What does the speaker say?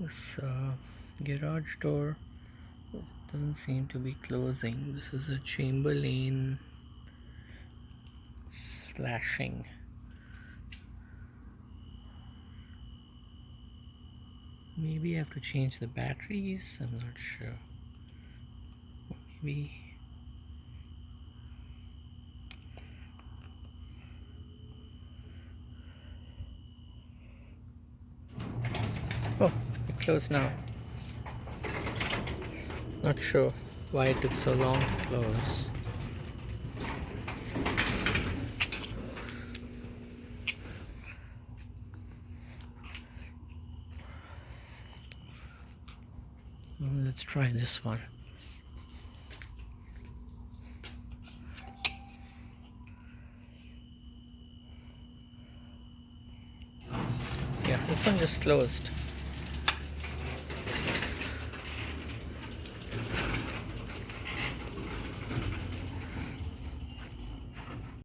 This garage door doesn't seem to be closing. This is a Chamberlain. It's flashing. Maybe I have to change the batteries. I'm not sure. Maybe. Oh, it closed now. Not sure why it took so long to close. Let's try this one. Yeah, this one just closed.